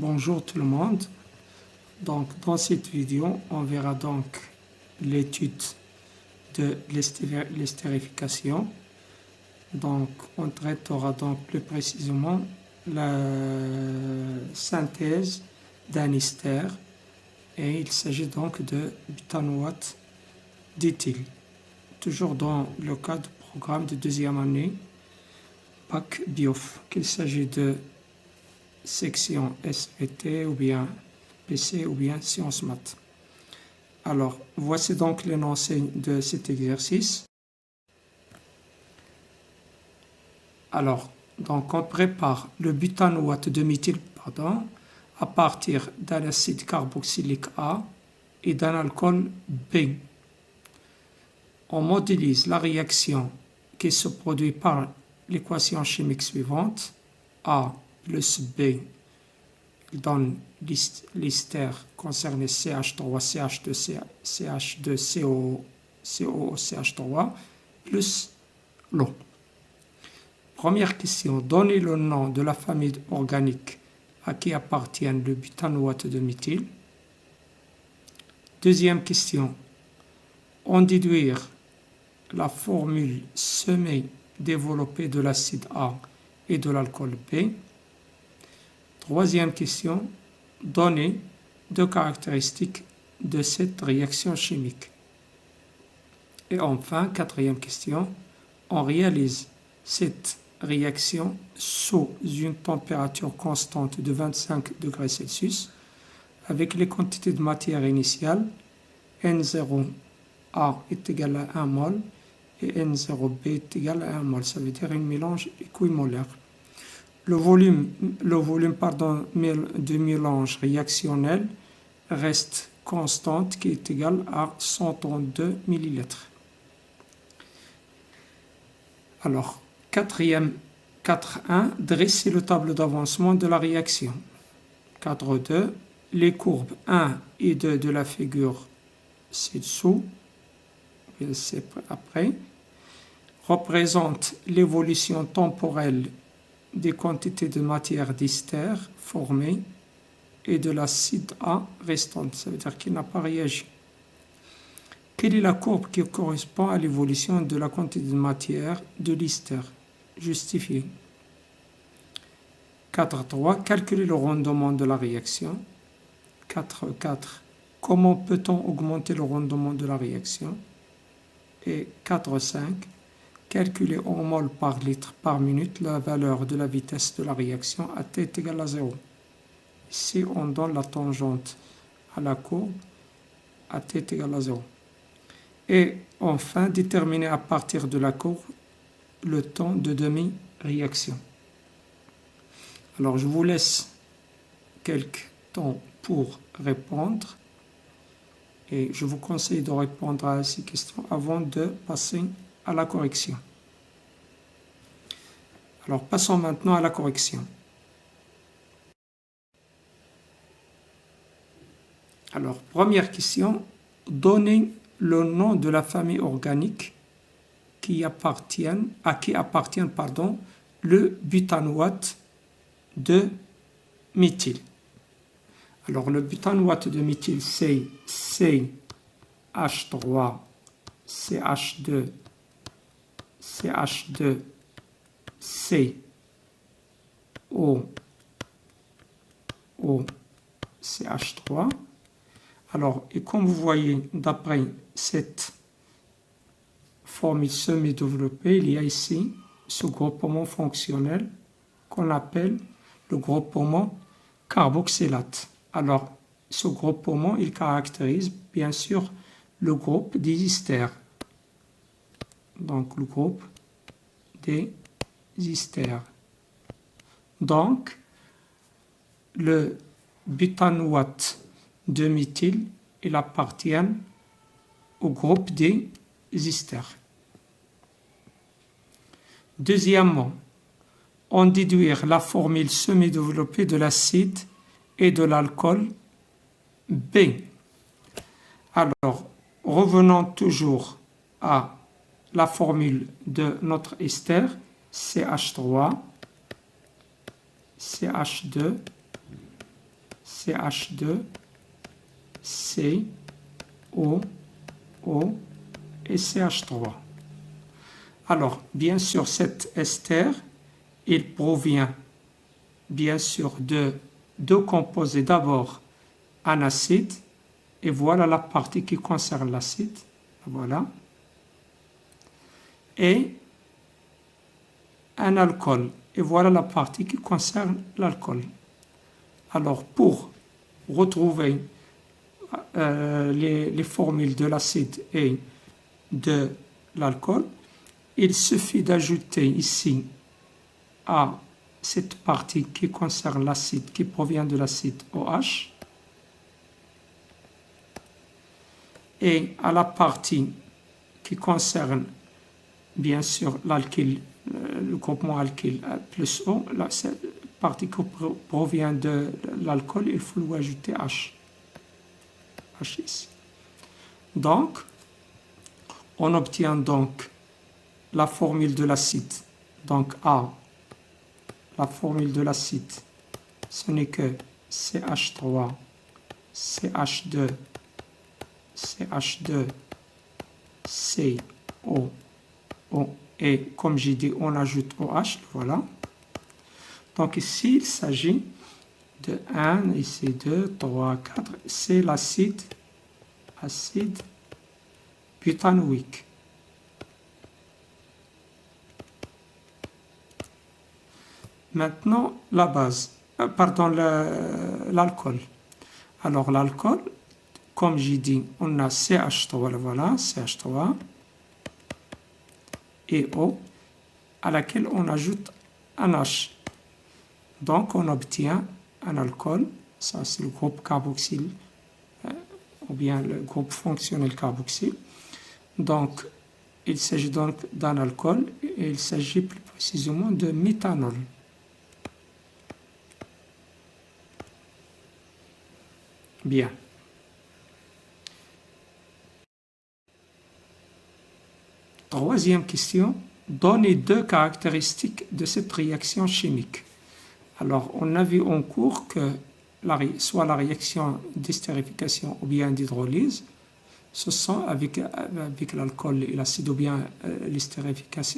Bonjour tout le monde. Donc, dans cette vidéo, on verra donc l'étude de l'estérification. Donc, on traitera donc plus précisément la synthèse d'un ester et il s'agit donc de butanoate d'éthyle. Toujours dans le cadre du programme de deuxième année PAC BIOF, qu'il s'agit de section SVT ou bien PC ou bien sciences maths. Alors, voici donc l'énoncé de cet exercice. Alors, donc on prépare le butanoate de méthyle à partir d'un acide carboxylique A et d'un alcool B. On modélise la réaction qui se produit par l'équation chimique suivante. A plus B donne l'ester concerné CH3, CH2, COOCH3 plus l'eau. Première question, donnez le nom de la famille organique à qui appartient le butanoate de méthyle. Deuxième question, en déduire la formule semi-développée de l'acide A et de l'alcool B. Troisième question, donner deux caractéristiques de cette réaction chimique. Et enfin, quatrième question, on réalise cette réaction sous une température constante de 25 degrés Celsius avec les quantités de matière initiale N0A est égal à 1 mol et N0B est égal à 1 mol, ça veut dire un mélange équimolaire. Le volume du mélange réactionnel reste constante qui est égal à 132 ml. Alors, 4.1, dresser le tableau d'avancement de la réaction. 4.2, les courbes 1 et 2 de la figure ci-dessous, c'est après, représentent l'évolution temporelle des quantités de matière d'ester formées et de l'acide A restante, ça veut dire qu'il n'a pas réagi. Quelle est la courbe qui correspond à l'évolution de la quantité de matière de l'ester? Justifié. 4.3, calculer le rendement de la réaction. 4.4, comment peut-on augmenter le rendement de la réaction? Et 4.5, calculer en mol par litre par minute la valeur de la vitesse de la réaction à T est égal à 0. Ici, on donne la tangente à la courbe à T est égal à 0. Et enfin, déterminer à partir de la courbe le temps de demi-réaction. Alors, je vous laisse quelques temps pour répondre. Et je vous conseille de répondre à ces questions avant de passer à la correction. Alors, passons maintenant à la correction. Alors, première question, donnez le nom de la famille organique à qui appartient le butanoate de méthyle. Alors, le butanoate de méthyle, c'est CH3, CH2, CH2, CO, CH3. Alors, et comme vous voyez, d'après cette formule semi-développée, il y a ici ce groupement fonctionnel qu'on appelle le groupement carboxylate. Alors, ce groupement, il caractérise bien sûr le groupe des esters. Donc, le groupe des esters. Donc, le butanoate de méthyle, il appartient au groupe des esters. Deuxièmement, on déduire la formule semi-développée de l'acide et de l'alcool B. Alors, revenons toujours à la formule de notre ester, CH3, CH2, CH2, C, O, et CH3. Alors, bien sûr, cet ester, il provient, bien sûr, de deux composés. D'abord, un acide, et voilà la partie qui concerne l'acide. Voilà. Et un alcool, et voilà la partie qui concerne l'alcool. Alors, pour retrouver les formules de l'acide et de l'alcool, il suffit d'ajouter ici à cette partie qui concerne l'acide, qui provient de l'acide OH, et à la partie qui concerne bien sûr l'alkyle, le groupement alkyle plus O, la partie qui provient de l'alcool, il faut lui ajouter H. H ici. Donc, on obtient donc la formule de l'acide. Donc A, la formule de l'acide, ce n'est que CH3, CH2, CH2, CO, O, et comme j'ai dit, on ajoute OH, voilà. Donc ici, il s'agit de 1, ici 2, 3, 4, c'est l'acide, acide butanoïque. Maintenant, la base, pardon, l'alcool. Alors l'alcool, comme j'ai dit, on a CH3, voilà, CH3, et O, à laquelle on ajoute un H. Donc on obtient un alcool, ça c'est le groupe carboxyle, ou bien le groupe fonctionnel carboxyle. Donc il s'agit donc d'un alcool, et il s'agit plus précisément de méthanol. Bien. Troisième question. Donnez deux caractéristiques de cette réaction chimique. Alors, on a vu en cours que soit la réaction d'estérification ou bien d'hydrolyse, ce sont avec l'alcool et l'acide ou bien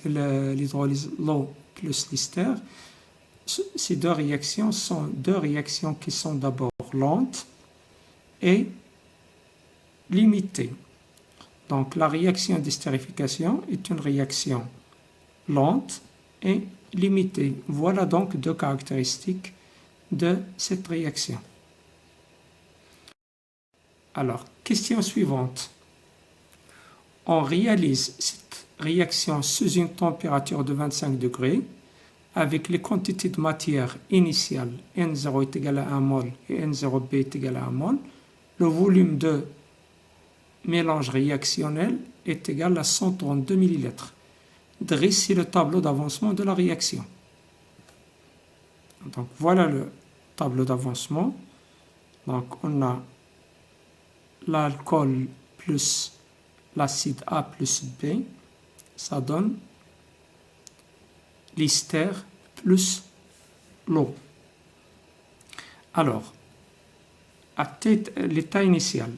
l'hydrolyse, l'eau plus l'ester. Ces deux réactions sont deux réactions qui sont d'abord lentes et limitées. Donc la réaction d'estérification est une réaction lente et limitée. Voilà donc deux caractéristiques de cette réaction. Alors, question suivante. On réalise cette réaction sous une température de 25 degrés avec les quantités de matière initiale N0 est égal à 1 mol et N0B est égal à 1 mol. Le volume de mélange réactionnel est égal à 132 ml. Dressez le tableau d'avancement de la réaction. Donc voilà le tableau d'avancement. Donc on a l'alcool plus l'acide A plus B, ça donne l'ester plus l'eau. Alors, à l'état initial,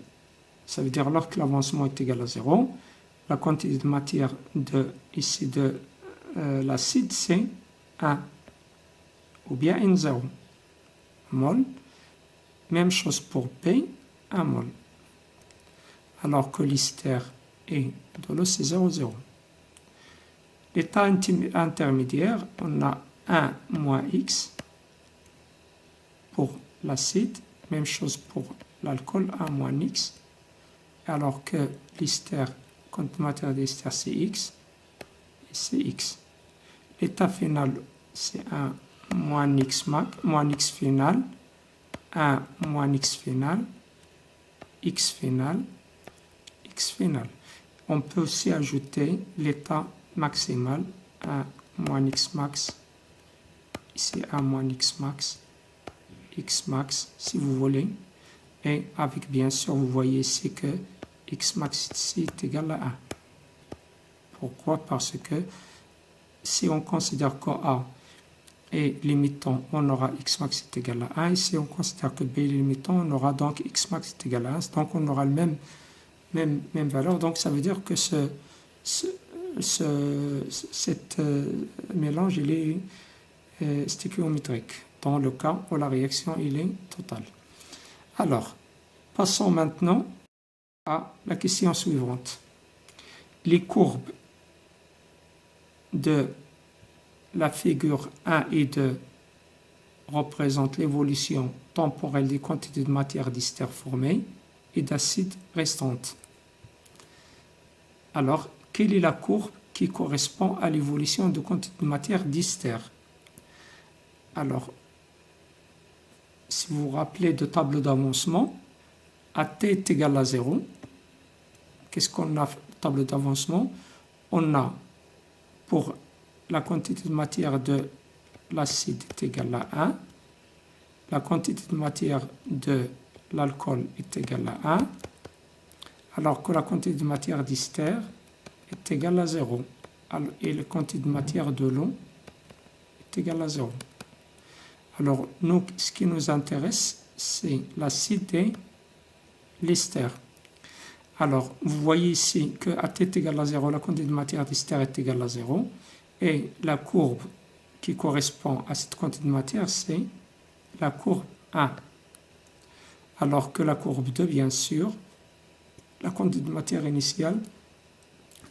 ça veut dire lorsque l'avancement est égal à 0, la quantité de matière ici de l'acide, c'est 1 ou bien N0 mol. Même chose pour B, 1 mol. Alors que l'ester et de l'eau, c'est 0,0. L'état intermédiaire, on a 1 moins X pour l'acide, même chose pour l'alcool, 1 moins X, alors que l'ester, quantité de matière d'ester, c'est X, et c'est X. L'état final, c'est 1 moins X max, moins X final, 1 moins X final, X final, X final. On peut aussi ajouter l'état maximal, 1 moins X max, ici 1 moins X max, X max si vous voulez, et avec bien sûr vous voyez ici que X max ici est égal à 1. Pourquoi? Parce que si on considère que A et limitant, on aura x max est égal à 1. Ici, on considère que b est limitant, on aura donc x max est égal à 1. Donc, on aura le même valeur. Donc, ça veut dire que cet mélange, il est stéchiométrique, dans le cas où la réaction, il est totale. Alors, passons maintenant à la question suivante. Les courbes de la figure 1 et 2 représentent l'évolution temporelle des quantités de matière d'ester formées et d'acide restantes. Alors, quelle est la courbe qui correspond à l'évolution de quantité de matière d'ester? Alors, si vous vous rappelez de tableau d'avancement, à t est égal à 0, qu'est-ce qu'on a tableau d'avancement? On a pour la quantité de matière de l'acide est égale à 1, la quantité de matière de l'alcool est égale à 1, alors que la quantité de matière d'ester est égale à 0, et la quantité de matière de l'eau est égale à 0. Alors, nous, ce qui nous intéresse, c'est l'acide et l'ester. Alors, vous voyez ici que à t est égal à 0, la quantité de matière d'ester est égale à 0. Et la courbe qui correspond à cette quantité de matière, c'est la courbe 1. Alors que la courbe 2, bien sûr, la quantité de matière initiale,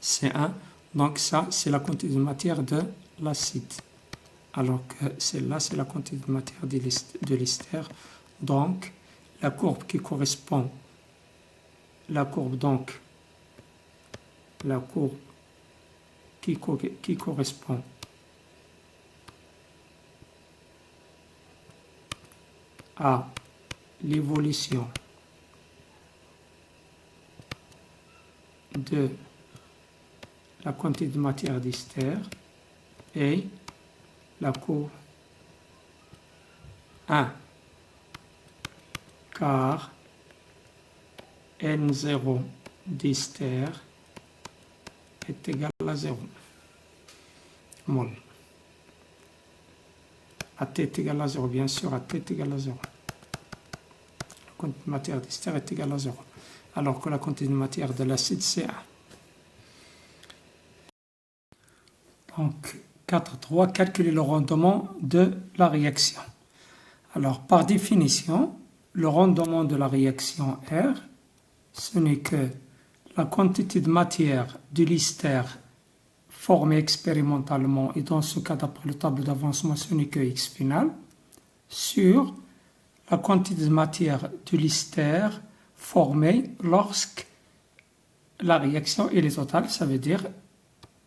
c'est 1. Donc ça, c'est la quantité de matière de l'acide. Alors que celle-là, c'est la quantité de matière de l'ester. Donc, la courbe qui correspond, la courbe qui correspond à l'évolution de la quantité de matière d'ester et la courbe 1 car N0 d'ester est égal à 0 mol. À t est égal à 0, bien sûr, à t est égal à 0. La quantité de matière d'ester est égale à 0, alors que la quantité de matière de l'acide, c'est 1. Donc, 4.3, calculer le rendement de la réaction. Alors, par définition, le rendement de la réaction R, ce n'est que la quantité de matière de l'ester formée expérimentalement, et dans ce cas, d'après le tableau d'avancement, ce n'est que X final, sur la quantité de matière de l'ester formée lorsque la réaction est totale, ça veut dire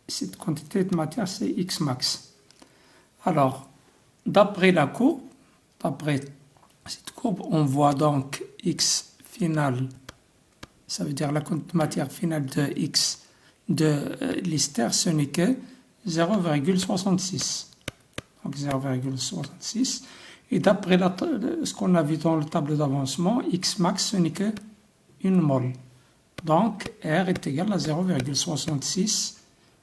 cette quantité de matière, c'est X max. Alors, d'après la courbe, d'après cette courbe, on voit donc X final, ça veut dire la quantité de matière finale de X de l'ester, ce n'est que 0,66. Donc 0,66. Et d'après ce qu'on a vu dans le tableau d'avancement, X max, ce n'est que 1 mol. Donc R est égal à 0,66,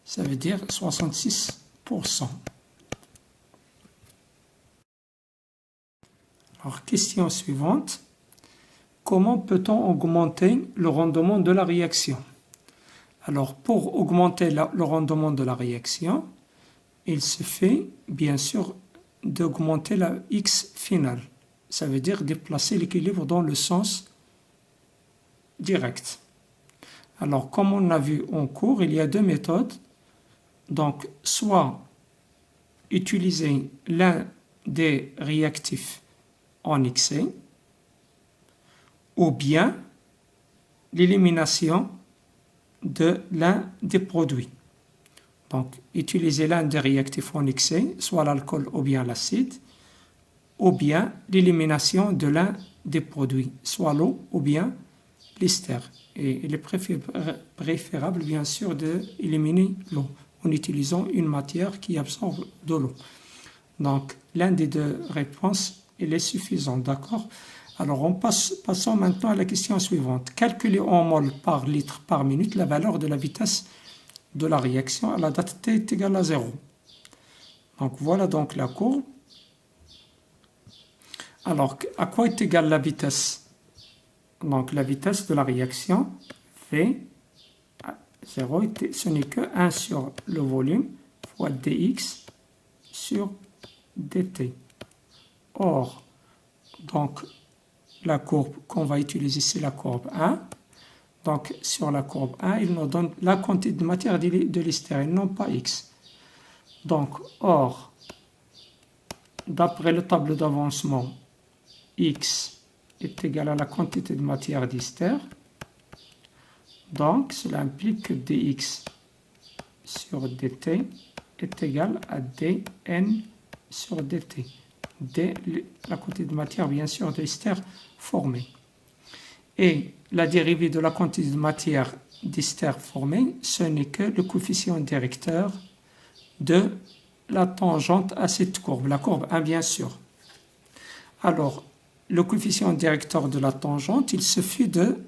ça veut dire 66%. Alors, question suivante. Comment peut-on augmenter le rendement de la réaction? Alors, pour augmenter le rendement de la réaction, il se fait, bien sûr, d'augmenter la X finale. Ça veut dire déplacer l'équilibre dans le sens direct. Alors, comme on a vu en cours, il y a deux méthodes. Donc, soit utiliser l'un des réactifs en excès, ou bien l'élimination de l'un des produits. Donc, utiliser l'un des réactifs en excès, soit l'alcool ou bien l'acide, ou bien l'élimination de l'un des produits, soit l'eau ou bien l'ester. Et il est préférable, bien sûr, d'éliminer l'eau en utilisant une matière qui absorbe de l'eau. Donc, l'un des deux réponses, il est suffisant, d'accord? Alors, passons maintenant à la question suivante. Calculer en mol par litre par minute la valeur de la vitesse de la réaction à la date t est égale à 0. Donc, voilà donc la courbe. Alors, à quoi est égale la vitesse? Donc, la vitesse de la réaction, V, 0, ce n'est que 1 sur le volume fois dx sur dt. Or, donc, la courbe qu'on va utiliser, c'est la courbe 1. Donc, sur la courbe 1, il nous donne la quantité de matière de l'hystérine, non pas x. Donc, or, d'après le tableau d'avancement, x est égal à la quantité de matière d'hystère. Donc, cela implique que dx sur dt est égal à dn sur dt. D, la quantité de matière, bien sûr, d'hystère formée. Et la dérivée de la quantité de matière d'hystère formée, ce n'est que le coefficient directeur de la tangente à cette courbe, la courbe 1 bien sûr. Alors, le coefficient directeur de la tangente, il suffit de,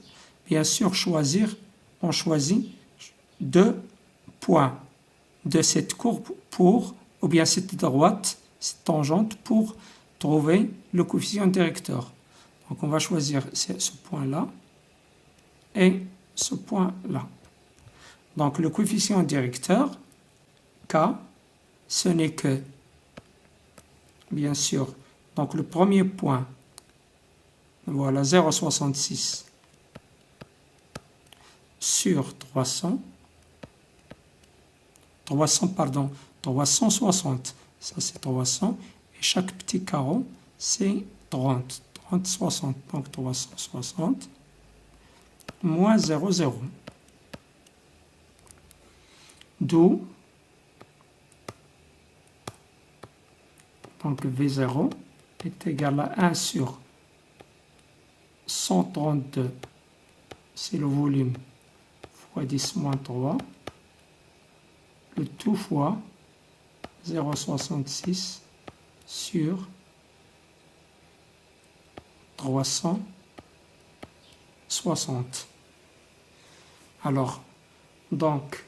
bien sûr, choisir, on choisit 2 points de cette courbe pour, ou bien cette droite, cette tangente pour trouver le coefficient directeur. Donc on va choisir ce point-là et ce point-là. Donc le coefficient directeur, K, ce n'est que, bien sûr, donc le premier point, voilà, 0,66 sur 360, ça c'est 300, et chaque petit carreau, c'est 30, 60, donc 360, moins 0,0. D'où, donc V0 est égal à 1 sur 132, c'est le volume, fois 10 moins 3, le tout fois 0,66 sur 360. Alors, donc,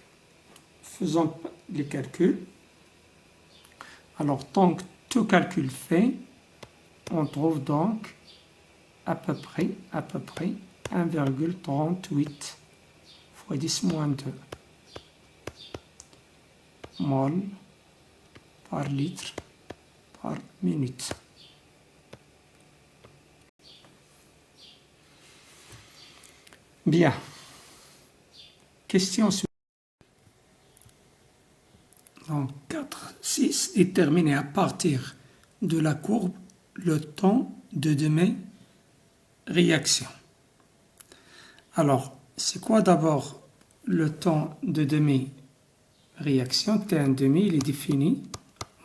faisons les calculs. Alors, tant que tout calcul fait, on trouve donc à peu près 1,38 fois 10 moins 2 mol par litre par minute. Bien. Question suivante. Donc 4, 6, déterminer à partir de la courbe le temps de demi-réaction. Alors, c'est quoi d'abord le temps de demi-réaction? T1,5, il est défini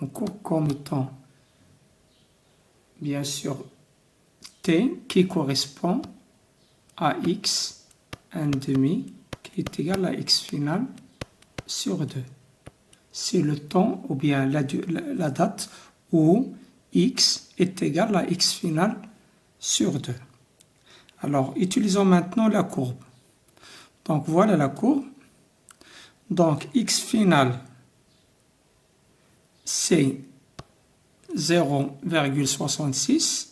en cours comme temps, bien sûr, T qui correspond à x 1,5 qui est égal à x final sur 2. C'est le temps ou bien la date où x est égal à x final sur 2. Alors, utilisons maintenant la courbe. Donc, voilà la courbe. Donc, x final, c'est 0,66.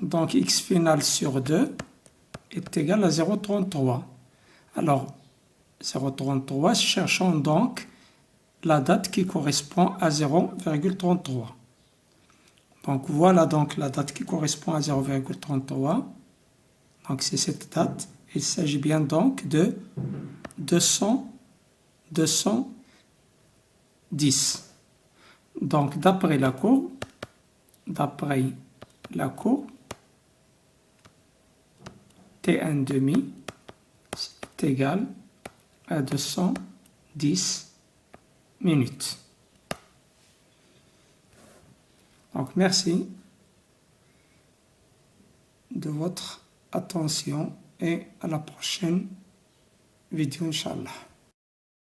Donc, x final sur 2 est égal à 0,33. Alors, 0,33, cherchons donc la date qui correspond à 0,33. Donc, voilà donc la date qui correspond à 0,33. Donc, c'est cette date. Il s'agit bien donc de 210. Donc, d'après la courbe, T1,5 est égal à 210 minutes. Donc, merci de votre attention et à la prochaine vidéo, Inch'Allah.